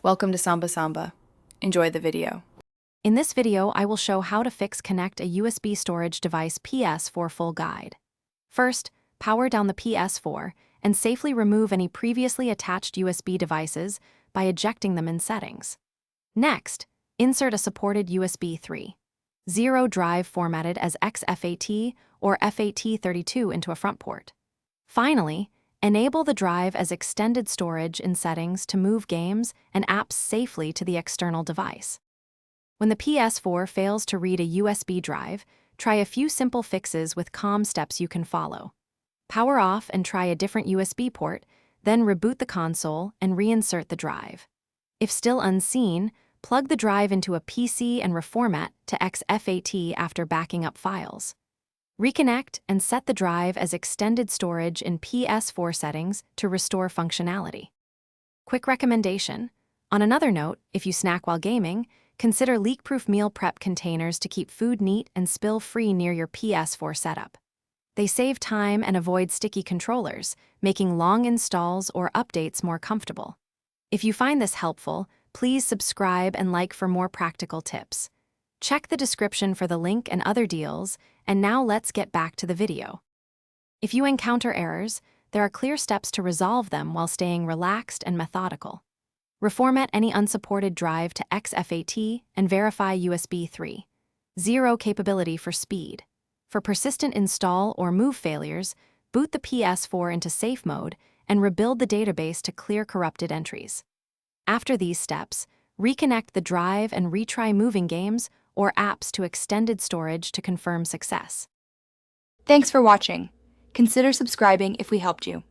Welcome to Samba Samba. Enjoy the video. In this video, I will show how to connect a USB storage device PS4 full guide. First, power down the PS4 and safely remove any previously attached USB devices by ejecting them in settings. Next, insert a supported USB 3.0 drive formatted as XFAT or FAT32 into a front port. Finally, enable the drive as extended storage in settings to move games and apps safely to the external device. When the PS4 fails to read a USB drive, try a few simple fixes with calm steps you can follow. Power off and try a different USB port, then reboot the console and reinsert the drive. If still unseen, plug the drive into a PC and reformat to XFAT after backing up files. Reconnect and set the drive as extended storage in PS4 settings to restore functionality. Quick recommendation: on another note, if you snack while gaming, consider leak-proof meal prep containers to keep food neat and spill-free near your PS4 setup. They save time and avoid sticky controllers, making long installs or updates more comfortable. If you find this helpful, please subscribe and like for more practical tips. Check the description for the link and other deals, and now let's get back to the video. If you encounter errors, there are clear steps to resolve them while staying relaxed and methodical. Reformat any unsupported drive to XFAT and verify USB 3.0 capability for speed. For persistent install or move failures, boot the PS4 into safe mode and rebuild the database to clear corrupted entries. After these steps, reconnect the drive and retry moving games or apps to extended storage to confirm success. Thanks for watching. Consider subscribing if we helped you.